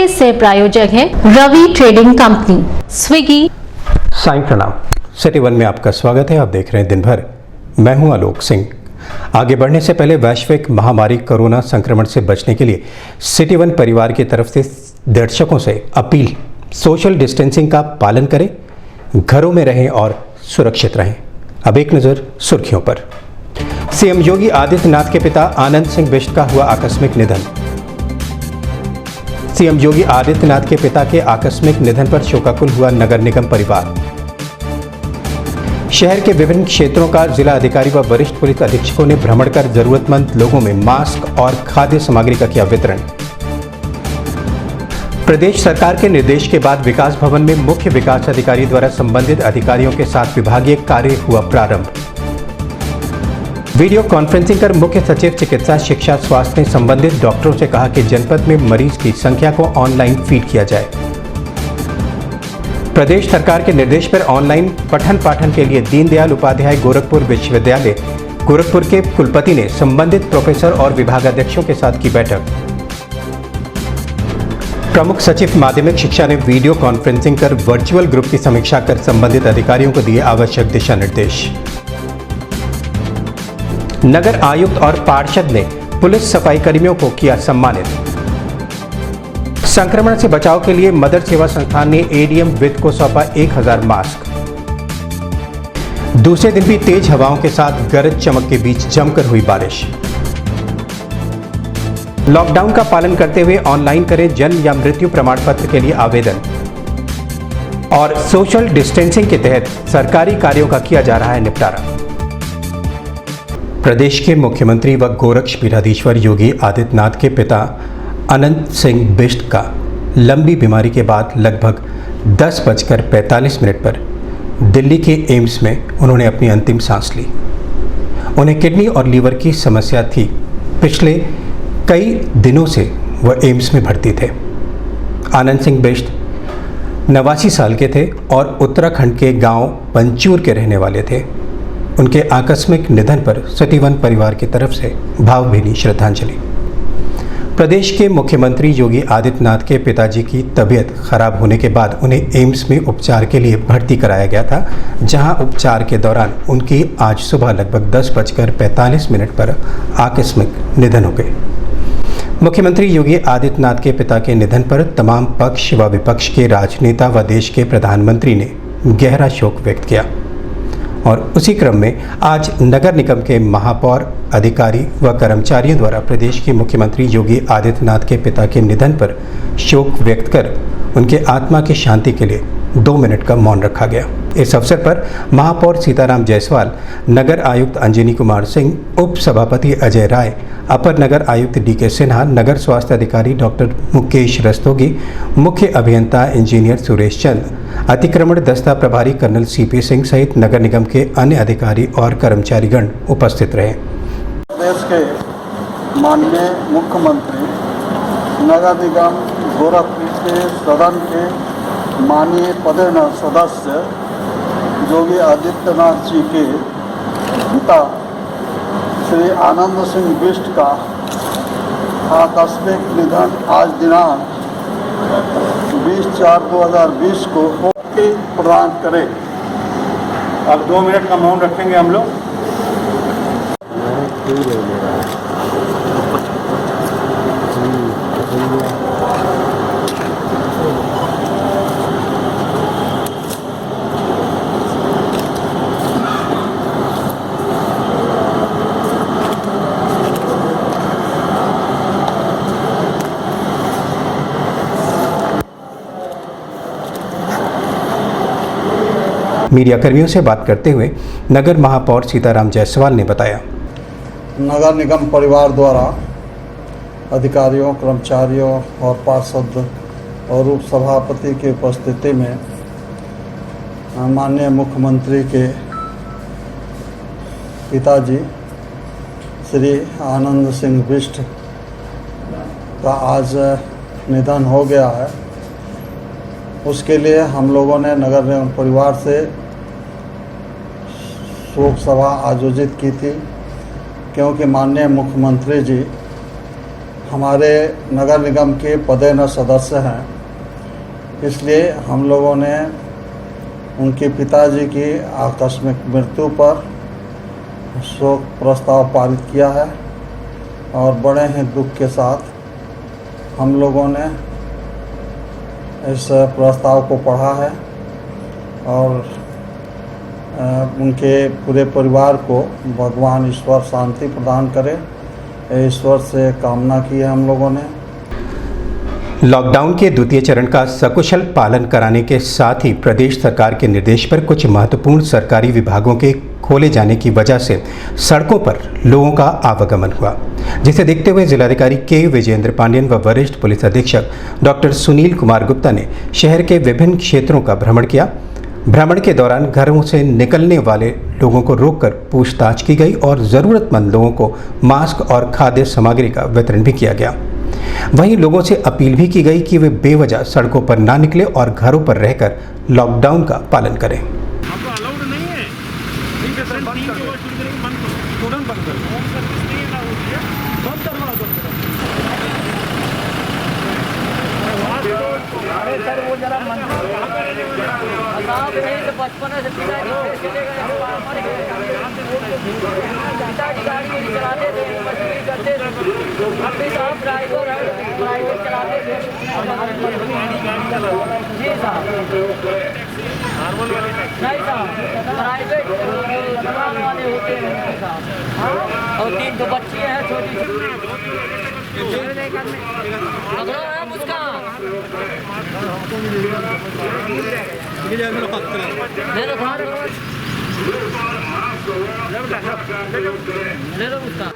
इसके सह प्रायोजक है Ravi trading company, Swiggy. Sai प्रणाम। सिटी वन में आपका स्वागत है। आप देख रहे हैं दिन भर। मैं हूं आलोक सिंह। आगे बढ़ने से पहले वैश्विक महामारी कोरोना संक्रमण से बचने के लिए सिटी वन परिवार की तरफ से दर्शकों से अपील, सोशल डिस्टेंसिंग का पालन करें, घरों में रहें और सुरक्षित रहें। अब एक नज़र सुर्खियों पर। सीएम योगी आदित्यनाथ के पिता आनंद सिंह बिष्ट का हुआ आकस्मिक निधन। सीएम योगी आदित्यनाथ के पिता के आकस्मिक निधन पर शोकाकुल हुआ नगर निगम परिवार। शहर के विभिन्न क्षेत्रों का जिला अधिकारी व वरिष्ठ पुलिस अधीक्षकों ने भ्रमण कर जरूरतमंद लोगों में मास्क और खाद्य सामग्री का किया वितरण। प्रदेश सरकार के निर्देश के बाद विकास भवन में मुख्य विकास अधिकारी द्वारा संबंधित अधिकारियों के साथ विभागीय कार्य हुआ प्रारंभ। वीडियो कॉन्फ्रेंसिंग कर मुख्य सचिव चिकित्सा शिक्षा स्वास्थ्य ने संबंधित डॉक्टरों से कहा कि जनपद में मरीज की संख्या को ऑनलाइन फीड किया जाए। प्रदेश सरकार के निर्देश पर ऑनलाइन पठन पाठन के लिए दीनदयाल उपाध्याय गोरखपुर विश्वविद्यालय गोरखपुर के कुलपति ने संबंधित प्रोफेसर और विभागाध्यक्षों के साथ की बैठक। प्रमुख सचिव माध्यमिक शिक्षा ने वीडियो कॉन्फ्रेंसिंग कर वर्चुअल ग्रुप की समीक्षा कर संबंधित अधिकारियों को दिए आवश्यक दिशा निर्देश। नगर आयुक्त और पार्षद ने पुलिस सफाई कर्मियों को किया सम्मानित। संक्रमण से बचाव के लिए मदर सेवा संस्थान ने एडीएम वित्त को सौंपा 1000 मास्क। दूसरे दिन भी तेज हवाओं के साथ गरज चमक के बीच जमकर हुई बारिश। लॉकडाउन का पालन करते हुए ऑनलाइन करें जन्म या मृत्यु प्रमाण पत्र के लिए आवेदन। और सोशल डिस्टेंसिंग के तहत सरकारी कार्यों का किया जा रहा है निपटारा। प्रदेश के मुख्यमंत्री व गोरक्ष पीठाधीश्वर योगी आदित्यनाथ के पिता अनंत सिंह बिष्ट का लंबी बीमारी के बाद लगभग 10:45 पर दिल्ली के एम्स में उन्होंने अपनी अंतिम सांस ली। उन्हें किडनी और लीवर की समस्या थी। पिछले कई दिनों से वह एम्स में भर्ती थे। आनंद सिंह बिष्ट 89 साल के थे और उत्तराखंड के गांव पंचूर के रहने वाले थे। उनके आकस्मिक निधन पर सिटी वन परिवार की तरफ से भावभीनी श्रद्धांजलि। प्रदेश के मुख्यमंत्री योगी आदित्यनाथ के पिताजी की तबीयत खराब होने के बाद उन्हें एम्स में उपचार के लिए भर्ती कराया गया था, जहां उपचार के दौरान उनकी आज सुबह लगभग 10:45 पर आकस्मिक निधन हो गए। मुख्यमंत्री योगी आदित्यनाथ के पिता के निधन पर तमाम पक्ष व विपक्ष के राजनेता व देश के प्रधानमंत्री ने गहरा शोक व्यक्त किया। और उसी क्रम में आज नगर निगम के महापौर, अधिकारी व कर्मचारियों द्वारा प्रदेश के मुख्यमंत्री योगी आदित्यनाथ के पिता के निधन पर शोक व्यक्त कर उनके आत्मा की शांति के लिए 2 मिनट का मौन रखा गया। इस अवसर पर महापौर सीताराम जायसवाल, नगर आयुक्त अंजनी कुमार सिंह, उप सभापति अजय राय, अपर नगर आयुक्त डीके सिन्हा, नगर स्वास्थ्य अधिकारी डॉक्टर मुकेश रस्तोगी, मुख्य अभियंता इंजीनियर सुरेश चंद, अतिक्रमण दस्ता प्रभारी कर्नल सीपी सिंह सहित नगर निगम के अन्य अधिकारी और कर्मचारीगण उपस्थित रहे। देश के माननीय मुख्यमंत्री नगर निगम गोरखपुर के सदन के माननीय पदेन सदस्य योगी आदित्यनाथ जी के पिता श्री आनंद सिंह बिष्ट का आकस्मिक निधन आज दिनांक 20/4/2020 को मुक्ति प्रदान करे। अब 2 मिनट का मौन रखेंगे हम लोग। मीडिया कर्मियों से बात करते हुए नगर महापौर सीताराम जायसवाल ने बताया, नगर निगम परिवार द्वारा अधिकारियों, कर्मचारियों और पार्षद और उप सभापति की उपस्थिति में माननीय मुख्यमंत्री के पिताजी श्री आनंद सिंह बिष्ट का आज निधन हो गया है। उसके लिए हम लोगों ने नगर निगम परिवार से शोक सभा आयोजित की थी, क्योंकि माननीय मुख्यमंत्री जी हमारे नगर निगम के पदेन सदस्य हैं, इसलिए हम लोगों ने उनके पिताजी की आकस्मिक मृत्यु पर शोक प्रस्ताव पारित किया है और बड़े ही दुख के साथ हम लोगों ने इस प्रस्ताव को पढ़ा है और उनके पूरे परिवार को भगवान ईश्वर शांति प्रदान करे, ईश्वर से कामना की है हम लोगों ने। लॉकडाउन के द्वितीय चरण का सकुशल पालन कराने के साथ ही प्रदेश सरकार के निर्देश पर कुछ महत्वपूर्ण सरकारी विभागों के खोले जाने की वजह से सड़कों पर लोगों का आवागमन हुआ, जिसे देखते हुए जिलाधिकारी के विजेंद्र पांडियन व वरिष्ठ पुलिस अधीक्षक डॉक्टर सुनील कुमार गुप्ता ने शहर के विभिन्न क्षेत्रों का भ्रमण किया। भ्रमण के दौरान घरों से निकलने वाले लोगों को रोककर पूछताछ की गई और ज़रूरतमंद लोगों को मास्क और खाद्य सामग्री का वितरण भी किया गया। वहीं लोगों से अपील भी की गई कि वे बेवजह सड़कों पर ना निकले और घरों पर रहकर लॉकडाउन का पालन करें। आपको अलाउड नहीं है, ठीक है सर, बंद कर दो, तुरंत बंद कर दो, बंद करवा दो। अरे सर वो जरा मन साहब नहीं तो बचपन से पिताजी चले गए, पिताजी गाड़ी नहीं चलाते थे, मजदूरी करते थे, अपने साहब ड्राइवर है, प्राइवेट चलाते थे जी साहब, नहीं साहब प्राइवेट चलाने वाले होते हैं साहब, और 3 तो बच्चे हैं छोटी अगला है मुस्कान ले लो मुस्कान।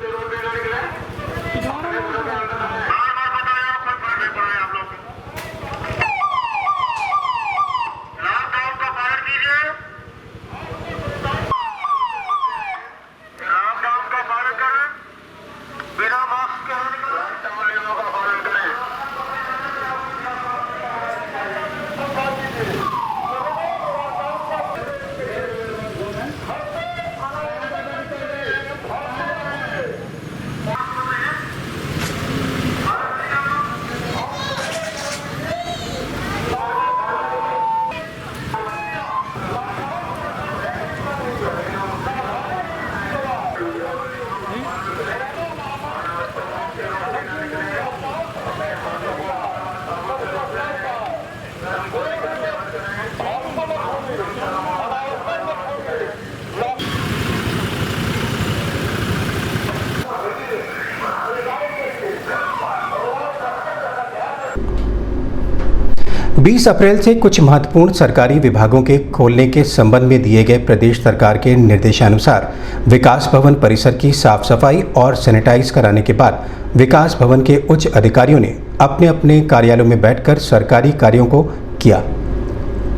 बीस अप्रैल से कुछ महत्वपूर्ण सरकारी विभागों के खोलने के संबंध में दिए गए प्रदेश सरकार के निर्देशानुसार विकास भवन परिसर की साफ सफाई और सैनिटाइज कराने के बाद विकास भवन के उच्च अधिकारियों ने अपने अपने कार्यालयों में बैठकर सरकारी कार्यों को किया।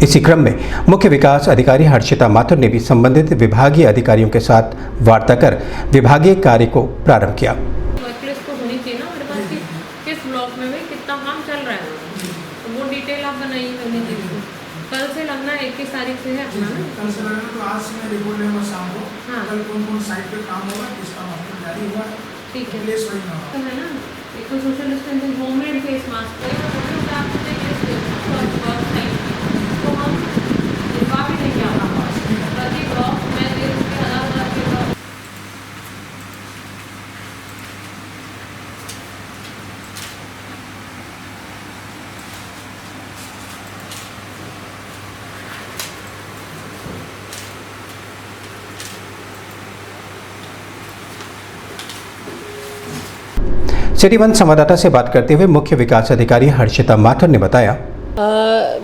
इसी क्रम में मुख्य विकास अधिकारी हर्षिता माथुर ने भी संबंधित विभागीय अधिकारियों के साथ वार्ता कर विभागीय कार्य को प्रारंभ किया। डिटेल आप बनाइए करने के लिए कल से लगना 21 तारीख से है अपना ना, कल से लगना तो आज से मैं रिपोर्ट लेंगे शाम को। हाँ कल कौन कौन साइट पे काम होगा, किसका मास्टर जारी हुआ, ठीक है प्लेस वही ना तो है ना। एक तो social distancing, homemade face mask तो हम लिफा भी नहीं किया प्रति ब्लॉक में दे उसके अलग के ब्लॉक। सिटी वन संवाददाता से बात करते हुए मुख्य विकास अधिकारी हर्षिता माथुर ने बताया,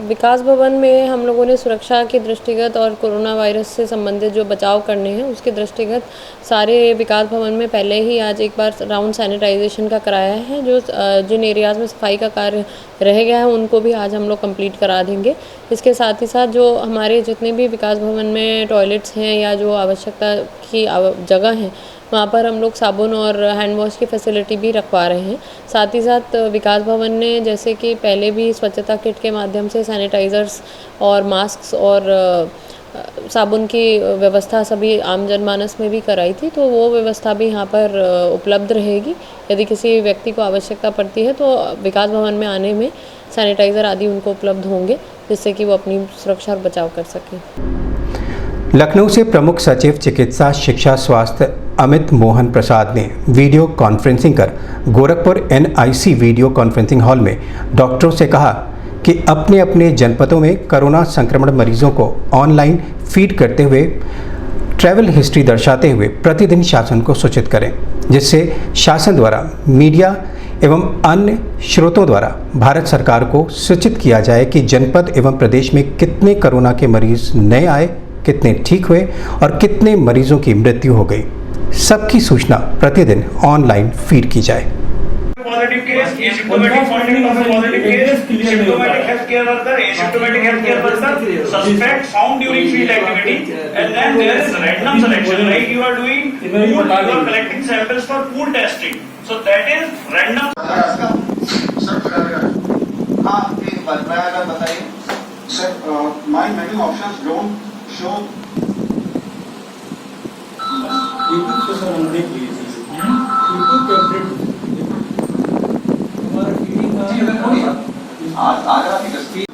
विकास भवन में हम लोगों ने सुरक्षा के दृष्टिगत और कोरोना वायरस से संबंधित जो बचाव करने हैं उसके दृष्टिगत सारे विकास भवन में पहले ही आज एक बार राउंड सैनिटाइजेशन का कराया है। जो जिन एरियाज़ में सफाई का कार्य रह गया है उनको भी आज हम लोग कंप्लीट करा देंगे। इसके साथ ही साथ जो हमारे जितने भी विकास भवन में टॉयलेट्स हैं या जो आवश्यकता की जगह हैं वहाँ पर हम लोग साबुन और हैंड वॉश की फैसिलिटी भी रखवा रहे हैं। साथ ही साथ विकास भवन ने जैसे कि पहले भी स्वच्छता किट के माध्यम से सैनिटाइज़र्स और मास्क और साबुन की व्यवस्था सभी आम जनमानस में भी कराई थी, तो वो व्यवस्था भी यहाँ पर उपलब्ध रहेगी। यदि किसी व्यक्ति को आवश्यकता पड़ती है तो विकास भवन में आने में सैनिटाइज़र आदि उनको उपलब्ध होंगे, जिससे कि वो अपनी सुरक्षा और बचाव कर सकें। लखनऊ से प्रमुख सचिव चिकित्सा शिक्षा स्वास्थ्य अमित मोहन प्रसाद ने वीडियो कॉन्फ्रेंसिंग कर Gorakhpur NIC video conferencing hall में डॉक्टरों से कहा कि अपने अपने जनपदों में कोरोना संक्रमण मरीजों को ऑनलाइन फीड करते हुए ट्रैवल हिस्ट्री दर्शाते हुए प्रतिदिन शासन को सूचित करें, जिससे शासन द्वारा मीडिया एवं अन्य स्रोतों द्वारा भारत सरकार को सूचित किया जाए कि जनपद एवं प्रदेश में कितने कोरोना के मरीज नए आए, कितने ठीक हुए और कितने मरीजों की मृत्यु हो गई। सबकी सूचना प्रतिदिन ऑनलाइन फीड की जाए। Positive case, asymptomatic positive case, symptomatic health care worker, asymptomatic health care worker, suspect found during field activity, and then there is random selection, like you are doing pool, you are collecting samples for pool testing, so that is random. हाँ, एक बात बताइए sir, my menu options don't show. YouTube पे sir हम देख लिए थे, YouTube पे अपडेट हमारा टीवी का आज रात की तस्वीर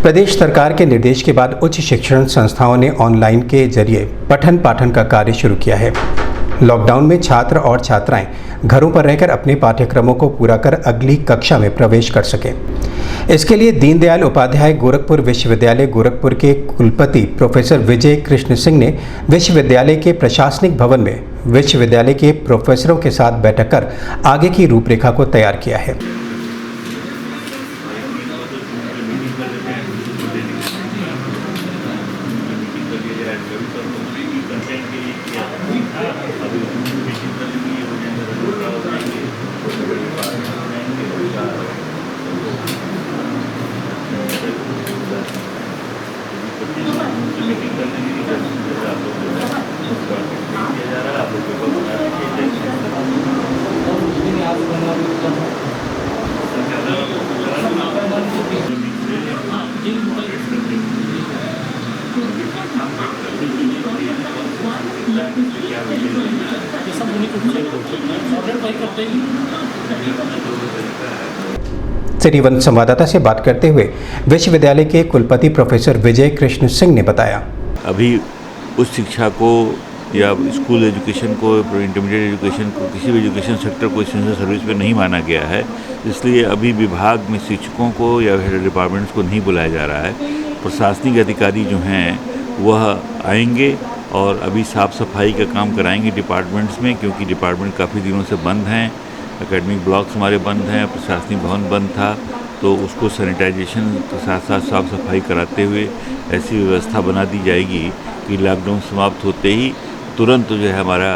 प्रदेश सरकार के निर्देश के बाद उच्च शिक्षण संस्थाओं ने ऑनलाइन के जरिए पठन पाठन का कार्य शुरू किया है। लॉकडाउन में छात्र और छात्राएं घरों पर रहकर अपने पाठ्यक्रमों को पूरा कर अगली कक्षा में प्रवेश कर सकें। इसके लिए दीनदयाल उपाध्याय गोरखपुर विश्वविद्यालय गोरखपुर के कुलपति प्रोफेसर विजय कृष्ण सिंह ने विश्वविद्यालय के प्रशासनिक भवन में विश्वविद्यालय के प्रोफेसरों के साथ बैठक कर आगे की रूपरेखा को तैयार किया है। सिटीवन संवाददाता से बात करते हुए विश्वविद्यालय के कुलपति प्रोफेसर विजय कृष्ण सिंह ने बताया, अभी उस शिक्षा को या स्कूल एजुकेशन को, इंटरमीडिएट एजुकेशन को, किसी भी एजुकेशन सेक्टर को एसेंशियल सर्विस पे नहीं माना गया है, इसलिए अभी विभाग में शिक्षकों को या डिपार्टमेंट्स को नहीं बुलाया जा रहा है। प्रशासनिक अधिकारी जो हैं वह आएंगे और अभी साफ़ सफाई का काम कराएंगे डिपार्टमेंट्स में, क्योंकि डिपार्टमेंट काफ़ी दिनों से बंद हैं। एकेडमिक ब्लॉक्स हमारे बंद हैं, प्रशासनिक भवन बंद था, तो उसको सैनिटाइजेशन के साथ साथ साफ़ सफाई कराते हुए ऐसी व्यवस्था बना दी जाएगी कि लॉकडाउन समाप्त होते ही तुरंत जो है हमारा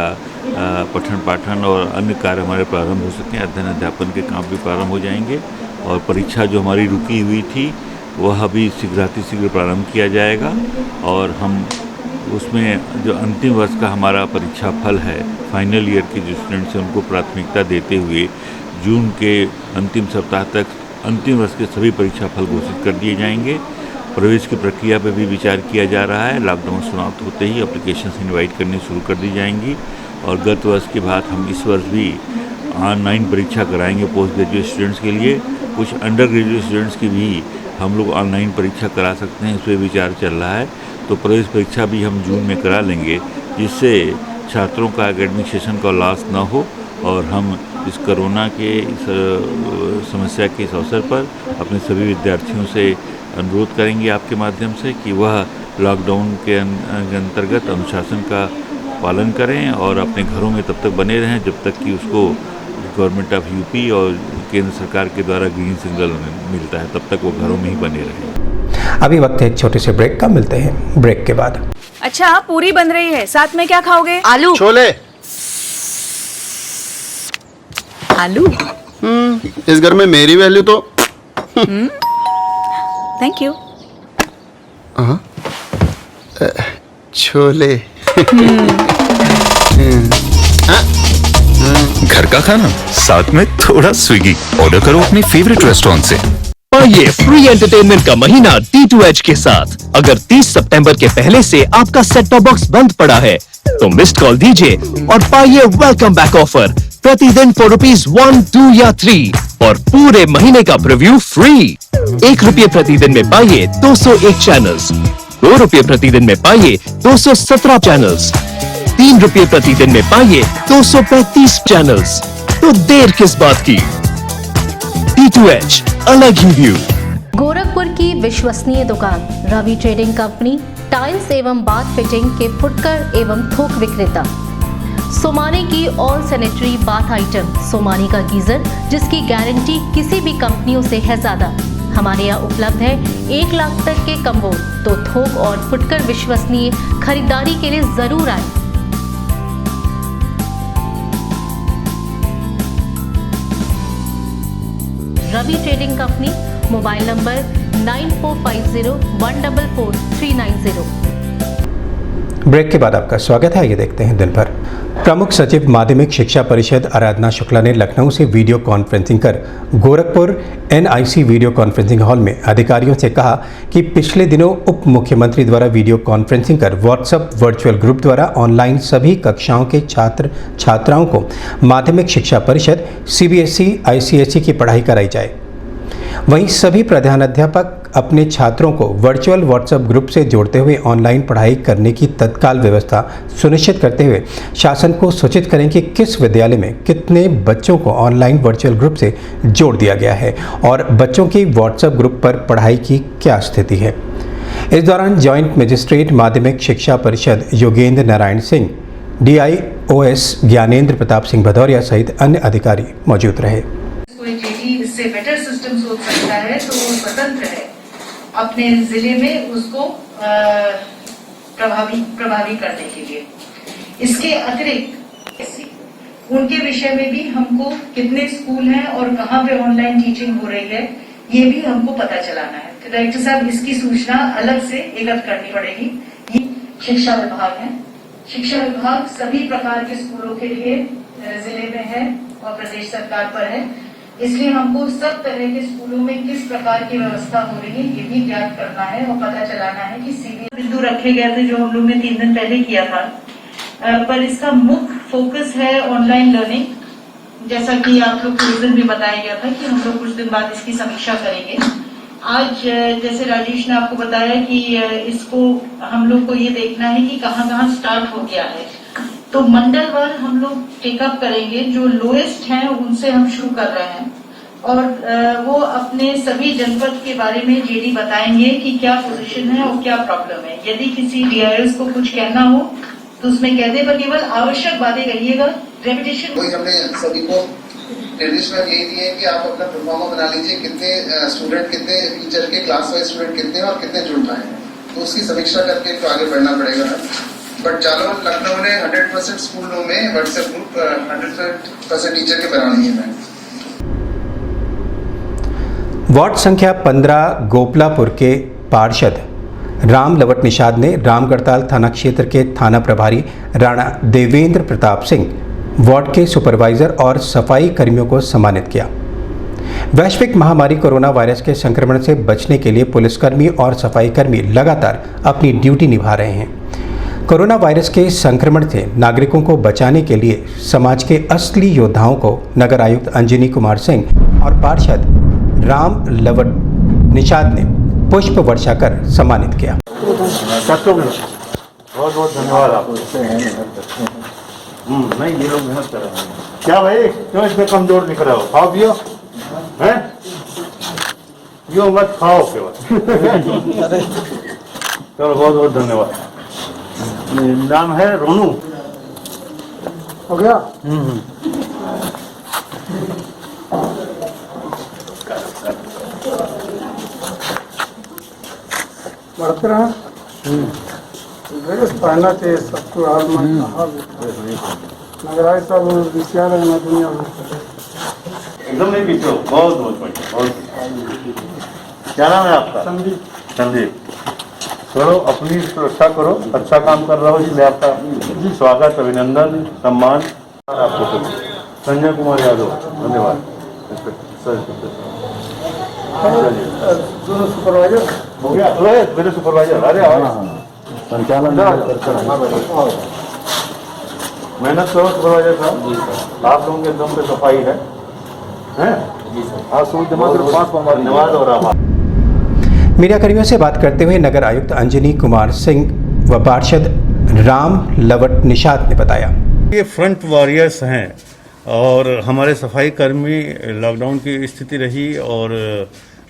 पठन पाठन और अन्य कार्य हमारे प्रारंभ हो सकें। अध्ययन अध्यापन के काम भी प्रारंभ हो जाएंगे और परीक्षा जो हमारी रुकी हुई थी वह अभी शीघ्रातिशीघ्र प्रारंभ किया जाएगा और हम उसमें जो अंतिम वर्ष का हमारा परीक्षा फल है, फाइनल ईयर के जो स्टूडेंट्स हैं उनको प्राथमिकता देते हुए जून के अंतिम सप्ताह तक अंतिम वर्ष के सभी परीक्षा फल घोषित कर दिए जाएंगे। प्रवेश की प्रक्रिया पर भी विचार किया जा रहा है। लॉकडाउन समाप्त होते ही एप्लीकेशन इनवाइट करनी शुरू कर दी जाएंगी और गत वर्ष के बाद हम इस वर्ष भी ऑनलाइन परीक्षा कराएंगे पोस्ट ग्रेजुएट स्टूडेंट्स के लिए। कुछ अंडर ग्रेजुएट स्टूडेंट्स की भी हम लोग ऑनलाइन परीक्षा करा सकते हैं, इस पर विचार चल रहा है। तो प्रवेश परीक्षा भी हम जून में करा लेंगे, जिससे छात्रों का एकेडमिक सेशन का लॉस न हो और हम इस कोरोना के इस समस्या के इस अवसर पर अपने सभी विद्यार्थियों से अनुरोध करेंगे आपके माध्यम से कि वह लॉकडाउन के अंतर्गत अनुशासन का पालन करें और अपने घरों में तब तक बने रहें जब तक कि उसको गवर्नमेंट ऑफ यूपी और केंद्र सरकार के द्वारा ग्रीन सिग्नल मिलता है, तब तक वो घरों में ही बने रहें। अभी वक्त है एक छोटे से ब्रेक का, मिलते हैं ब्रेक के बाद। अच्छा, पूरी बन रही है, साथ में क्या खाओगे? आलू छोले। आलू इस घर में मेरी वैल्यू तो थैंक यू। छोले। घर का खाना साथ में थोड़ा स्विगी। ऑर्डर करो अपने फेवरेट रेस्टोरेंट से। पाइए फ्री एंटरटेनमेंट का महीना D2H के साथ। अगर 30 सितंबर के पहले से आपका सेट टॉप बॉक्स बंद पड़ा है तो मिस्ड कॉल दीजिए और पाइए वेलकम बैक ऑफर प्रतिदिन for ₹1, 2 या 3 और पूरे महीने का प्रीव्यू फ्री। ₹1 प्रतिदिन में पाइए 201 चैनल्स, ₹2 प्रतिदिन में पाइए 217 चैनल्स, ₹3 प्रतिदिन में पाइए 235 चैनल्स। तो देर किस बात की? D2H अलग ही व्यू। गोरखपुर की विश्वसनीय दुकान रवि ट्रेडिंग कंपनी, टाइल्स एवं बाथ फिटिंग के फुटकर एवं थोक विक्रेता। सोमानी की all sanitary bath item, Somani का गीजर जिसकी गारंटी किसी भी कंपनियों से है ज्यादा। हमारे यहाँ उपलब्ध है 1 लाख तक के कम्बो। तो थोक और फुटकर विश्वसनीय खरीदारी के लिए जरूर आए। Ravi trading company, mobile number 9450144390। Break के बाद आपका स्वागत है। ये देखते हैं दिन भर। प्रमुख सचिव माध्यमिक शिक्षा परिषद आराधना शुक्ला ने लखनऊ से वीडियो कॉन्फ्रेंसिंग कर Gorakhpur NIC video conferencing hall में अधिकारियों से कहा कि पिछले दिनों उप मुख्यमंत्री द्वारा वीडियो कॉन्फ्रेंसिंग कर व्हाट्सएप वर्चुअल ग्रुप द्वारा ऑनलाइन सभी कक्षाओं के छात्र छात्राओं को माध्यमिक शिक्षा परिषद CBSE ICSE की पढ़ाई कराई जाए। वहीं सभी प्रधानाध्यापक अपने छात्रों को वर्चुअल व्हाट्सएप ग्रुप से जोड़ते हुए ऑनलाइन पढ़ाई करने की तत्काल व्यवस्था सुनिश्चित करते हुए शासन को सूचित करें कि किस विद्यालय में कितने बच्चों को ऑनलाइन वर्चुअल ग्रुप से जोड़ दिया गया है और बच्चों की व्हाट्सएप ग्रुप पर पढ़ाई की क्या स्थिति है। इस दौरान जॉइंट मजिस्ट्रेट माध्यमिक शिक्षा परिषद योगेंद्र नारायण सिंह, DIOS ज्ञानेंद्र प्रताप सिंह भदौरिया सहित अन्य अधिकारी मौजूद रहे। कोई जेडी इससे बेटर सिस्टम सोच सकता है तो वो स्वतंत्र है अपने जिले में उसको प्रभावी करने के लिए। इसके अतिरिक्त उनके विषय में भी हमको कितने स्कूल हैं और कहाँ पे ऑनलाइन टीचिंग हो रही है ये भी हमको पता चलाना है। डायरेक्टर साहब, इसकी सूचना अलग से एकत्र करनी पड़ेगी। ये शिक्षा विभाग है। शिक्षा विभाग सभी प्रकार के स्कूलों के लिए जिले में है और प्रदेश सरकार पर है, इसलिए हमको सब तरह के स्कूलों में किस प्रकार की व्यवस्था हो रही है ये भी ज्ञात करना है और पता चलाना है कि सीधे बिंदु रखे गए थे जो हम लोग ने 3 दिन पहले किया था, पर इसका मुख्य फोकस है ऑनलाइन लर्निंग। जैसा कि आप लोग को उस दिन भी बताया गया था कि हम लोग कुछ दिन बाद इसकी समीक्षा करेंगे। आज जैसे राजेश ने आपको बताया कि इसको हम लोग को ये देखना है कि कहाँ कहाँ स्टार्ट हो गया है, तो मंडलवार हम लोग टेकअप करेंगे। जो लोएस्ट हैं उनसे हम शुरू कर रहे हैं और वो अपने सभी जनपद के बारे में जेडी बताएंगे कि क्या पोजीशन है और क्या प्रॉब्लम है। यदि किसी DIOS को कुछ कहना हो तो उसमें कह दे, पर केवल आवश्यक बातें कहिएगा। रेपिटेशन वही हमने सभी को निर्देश में यही दिए है कि आप अपना प्रोफार्मा बना लीजिए, कितने स्टूडेंट, कितने टीचर के क्लास वाइज स्टूडेंट कितने और कितने जुड़ रहे हैं, तो उसकी समीक्षा करके तो आगे बढ़ना पड़ेगा। बट जालौन लखनऊ ने 100% स्कूलों में व्हाट्सएप ग्रुप 100% टीचर के बना लिए हैं। वार्ड संख्या 15 गोपलापुर के पार्षद राम लवट निषाद ने रामगढ़ताल थाना क्षेत्र के थाना प्रभारी राणा देवेंद्र प्रताप सिंह, वार्ड के सुपरवाइजर और सफाई कर्मियों को सम्मानित किया। वैश्विक महामारी कोरोना वायरस के संक्रमण से बचने के लिए पुलिसकर्मी और सफाई कर्मी लगातार अपनी ड्यूटी निभा रहे हैं। कोरोना वायरस के संक्रमण से नागरिकों को बचाने के लिए समाज के असली योद्धाओं को नगर आयुक्त अंजनी कुमार सिंह और पार्षद राम लवट निषाद ने पुष्प वर्षा कर सम्मानित किया। बहुत बहुत धन्यवाद आपको। नहीं, ये लोग मेहनत कर रहे हैं। क्या भाई, क्यों इसमें कमजोर दिख रहे हो? खाओ पियो हैं, पियो मत खाओ केवल। चलो, बहुत बहुत धन्यवाद। नाम है रोनू। हो गया? बढ़ते रहा। ड्रेस पहना चाहिए सबको। नगराज सब विचार है दुनिया में एकदम नहीं पीछे। बहुत बहुत बढ़िया, बहुत। क्या नाम है आपका? संदीप। संदीप, करो अपनी सुरक्षा करो, अच्छा काम कर रहा हो इसलिए आपका स्वागत, अभिनंदन, सम्मान आपको। संजय कुमार यादव, धन्यवाद। दोनों सुपरवाइजर हो गया, मेरे सुपरवाइजर अरे संचालन मेहनत करो सुपरवाइजर साहब, आप लोगों के दम पे सफाई है आज सूर्य जमा कर 5 नमाज और आभार। मीडिया कर्मियों से बात करते हुए नगर आयुक्त अंजनी कुमार सिंह व पार्षद राम लवट निषाद ने बताया, ये फ्रंट वॉरियर्स हैं और हमारे सफाई कर्मी लॉकडाउन की स्थिति रही और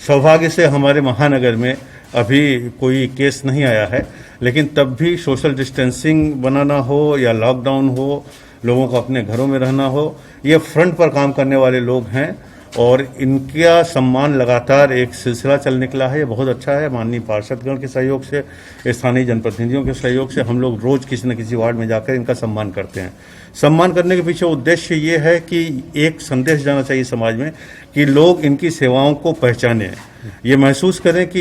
सौभाग्य से हमारे महानगर में अभी कोई केस नहीं आया है, लेकिन तब भी सोशल डिस्टेंसिंग बनाना हो या लॉकडाउन हो, लोगों को अपने घरों में रहना हो, ये फ्रंट पर काम करने वाले लोग हैं और इनका सम्मान लगातार एक सिलसिला चल निकला है। ये बहुत अच्छा है। माननीय पार्षदगण के सहयोग से, स्थानीय जनप्रतिनिधियों के सहयोग से हम लोग रोज किसी न किसी वार्ड में जाकर इनका सम्मान करते हैं। सम्मान करने के पीछे उद्देश्य ये है कि एक संदेश जाना चाहिए समाज में कि लोग इनकी सेवाओं को पहचानें, ये महसूस करें कि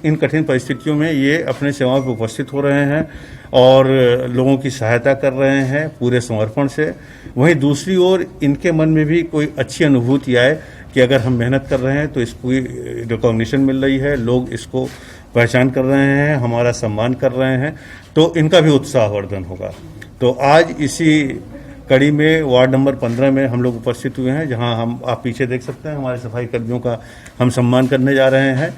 इन कठिन परिस्थितियों में ये अपने सेवाओं पर उपस्थित हो रहे हैं और लोगों की सहायता कर रहे हैं पूरे समर्पण से। वहीं दूसरी ओर इनके मन में भी कोई अच्छी अनुभूति आए कि अगर हम मेहनत कर रहे हैं तो इसको रिकॉग्निशन मिल रही है, लोग इसको पहचान कर रहे हैं, हमारा सम्मान कर रहे हैं, तो इनका भी उत्साहवर्धन होगा। तो आज इसी कड़ी में वार्ड नंबर 15 में हम लोग उपस्थित हुए हैं, जहां हम आप पीछे देख सकते हैं हमारे सफाई कर्मियों का हम सम्मान करने जा रहे हैं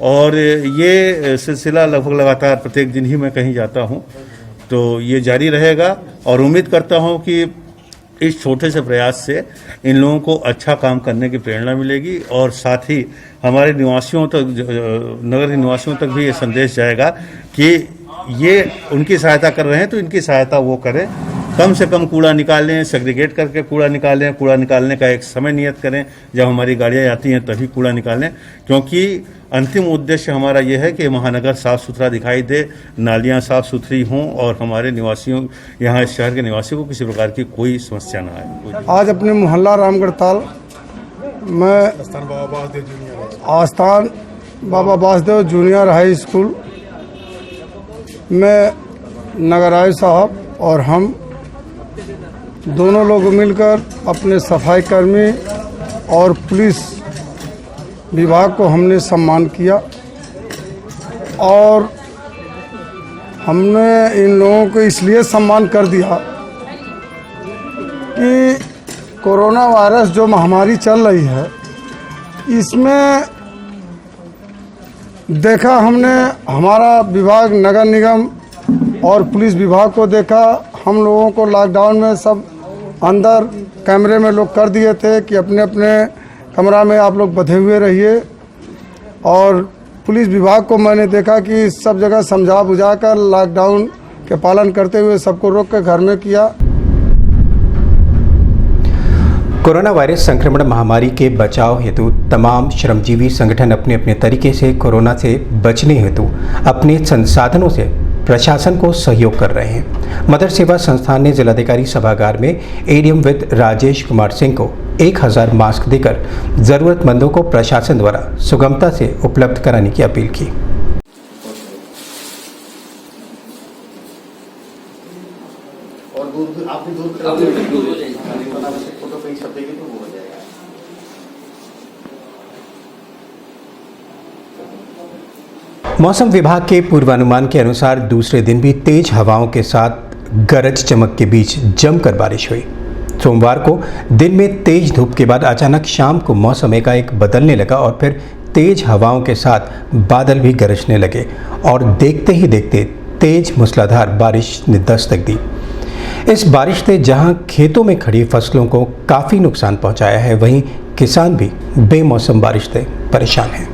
और ये सिलसिला लगभग लगातार प्रत्येक दिन ही मैं कहीं जाता हूं, तो ये जारी रहेगा और उम्मीद करता हूं कि इस छोटे से प्रयास से इन लोगों को अच्छा काम करने की प्रेरणा मिलेगी और साथ ही हमारे निवासियों तक, नगर निवासियों तक भी ये संदेश जाएगा कि ये उनकी सहायता कर रहे हैं तो इनकी सहायता वो करें। कम से कम कूड़ा निकालें, सेग्रीगेट करके कूड़ा निकालें, कूड़ा निकालने का एक समय नियत करें, जब हमारी गाड़ियाँ आती हैं तभी कूड़ा निकालें, क्योंकि अंतिम उद्देश्य हमारा ये है कि महानगर साफ़ सुथरा दिखाई दे, नालियाँ साफ़ सुथरी हों और हमारे निवासियों, यहाँ इस शहर के निवासियों को किसी प्रकार की कोई समस्या ना आए। आज अपने मोहल्ला रामगढ़ ताल में आस्थान बाबा वासुदेव जूनियर हाई स्कूल में नगर आयुक्त साहब और हम दोनों लोग मिलकर अपने सफाई कर्मी और पुलिस विभाग को हमने सम्मान किया और हमने इन लोगों को इसलिए सम्मान कर दिया कि कोरोना वायरस जो महामारी चल रही है, इसमें देखा हमने, हमारा विभाग नगर निगम और पुलिस विभाग को देखा, हम लोगों को लॉकडाउन में सब अंदर कैमरे में लोग कर दिए थे कि अपने अपने कमरा में आप लोग बंधे हुए रहिए और पुलिस विभाग को मैंने देखा कि सब जगह समझा बुझा कर लॉकडाउन के पालन करते हुए सबको रोक कर घर में किया। कोरोना वायरस संक्रमण महामारी के बचाव हेतु तमाम श्रमजीवी संगठन अपने अपने तरीके से कोरोना से बचने हेतु अपने संसाधनों से प्रशासन को सहयोग कर रहे हैं। मदर सेवा संस्थान ने जिलाधिकारी सभागार में एडीएम विद राजेश कुमार सिंह को 1000 मास्क देकर जरूरतमंदों को प्रशासन द्वारा सुगमता से उपलब्ध कराने की अपील की। और दूध आप भी दूध फोटो पे सब देंगे तो वो हो जाएगा। मौसम विभाग के पूर्वानुमान के अनुसार दूसरे दिन भी तेज हवाओं के साथ गरज चमक के बीच जमकर बारिश हुई। सोमवार को दिन में तेज धूप के बाद अचानक शाम को मौसम एकाएक बदलने लगा और फिर तेज हवाओं के साथ बादल भी गरजने लगे और देखते ही देखते तेज मूसलाधार बारिश ने दस्तक दी। इस बारिश से जहां खेतों में खड़ी फसलों को काफ़ी नुकसान पहुंचाया है, वहीं किसान भी बेमौसम बारिश से परेशान हैं।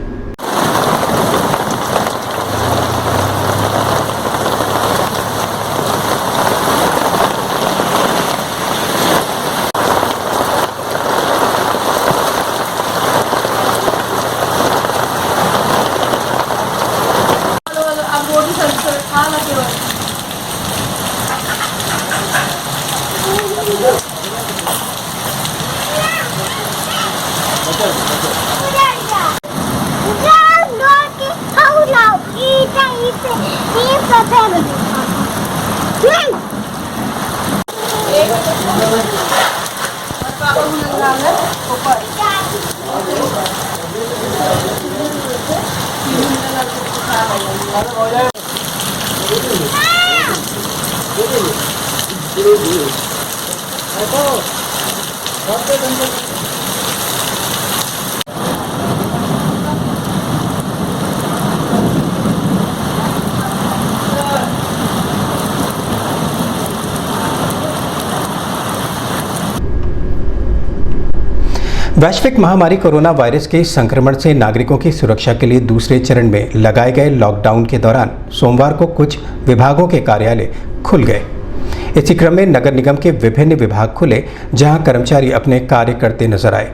वैश्विक महामारी कोरोना वायरस के संक्रमण से नागरिकों की सुरक्षा के लिए दूसरे चरण में लगाए गए लॉकडाउन के दौरान सोमवार को कुछ विभागों के कार्यालय खुल गए। इसी क्रम में नगर निगम के विभिन्न विभाग खुले, जहां कर्मचारी अपने कार्य करते नजर आए।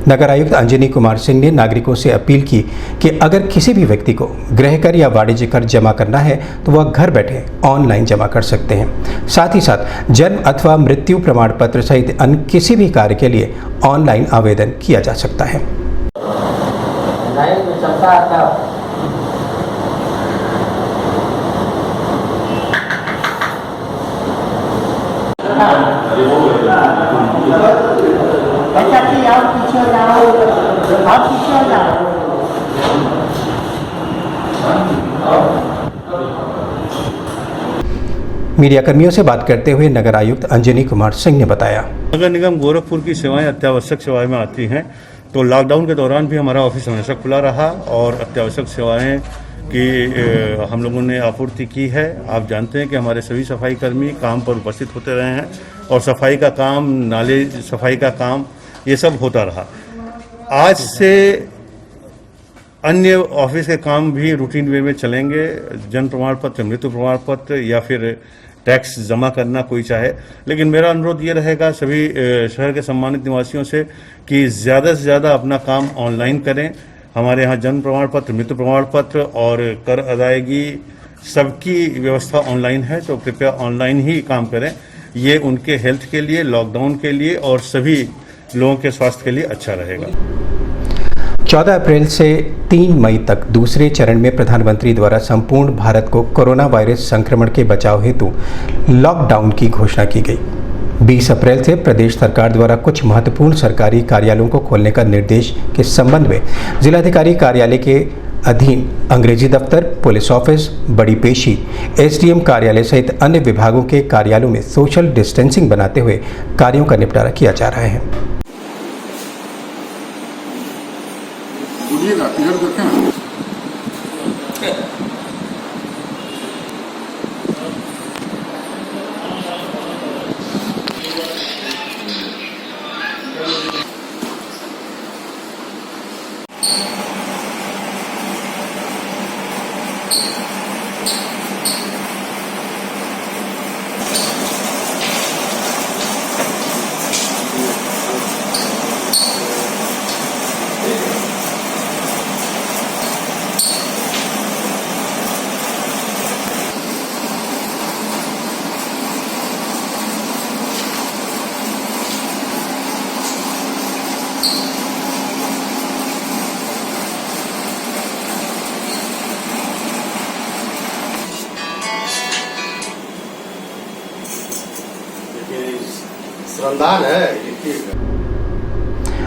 नगर आयुक्त अंजनी कुमार सिंह ने नागरिकों से अपील की कि अगर किसी भी व्यक्ति को गृह कर या वाणिज्य कर जमा करना है तो वह घर बैठे ऑनलाइन जमा कर सकते हैं। साथ ही साथ जन्म अथवा मृत्यु प्रमाण पत्र सहित अन्य किसी भी कार्य के लिए ऑनलाइन आवेदन किया जा सकता है। मीडिया कर्मियों से बात करते हुए नगर आयुक्त अंजनी कुमार सिंह ने बताया, नगर निगम गोरखपुर की सेवाएं अत्यावश्यक सेवाएं में आती हैं, तो लॉकडाउन के दौरान भी हमारा ऑफिस हमेशा खुला रहा और अत्यावश्यक सेवाएं की हम लोगों ने आपूर्ति की है। आप जानते हैं कि हमारे सभी सफाई कर्मी काम पर उपस्थित होते रहे हैं और सफाई का काम, नाले सफाई का काम, ये सब होता रहा। आज से अन्य ऑफिस के काम भी रूटीन वे में चलेंगे। जन्म प्रमाण पत्र, मृत्यु प्रमाण पत्र या फिर टैक्स जमा करना कोई चाहे, लेकिन मेरा अनुरोध ये रहेगा सभी शहर के सम्मानित निवासियों से कि ज़्यादा से ज़्यादा अपना काम ऑनलाइन करें। हमारे यहाँ जन्म प्रमाण पत्र, मृत्यु प्रमाण पत्र और कर अदायगी सबकी व्यवस्था ऑनलाइन है, तो कृपया ऑनलाइन ही काम करें। ये उनके हेल्थ के लिए, लॉकडाउन के लिए और सभी लोगों के स्वास्थ्य के लिए अच्छा रहेगा। 14 अप्रैल से 3 मई तक दूसरे चरण में प्रधानमंत्री द्वारा संपूर्ण भारत को कोरोना वायरस संक्रमण के बचाव हेतु लॉकडाउन की घोषणा की गई। 20 अप्रैल से प्रदेश सरकार द्वारा कुछ महत्वपूर्ण सरकारी कार्यालयों को खोलने का निर्देश के संबंध में जिलाधिकारी कार्यालय के अधीन अंग्रेजी दफ्तर, पुलिस ऑफिस, बड़ी पेशी, एसडीएम कार्यालय सहित अन्य विभागों के कार्यालयों में सोशल डिस्टेंसिंग बनाते हुए कार्यों का निपटारा किया जा रहा है।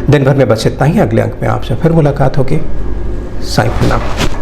दिन भर में बस इतना ही। अगले अंक में आपसे फिर मुलाकात होगी। साईं प्रणाम।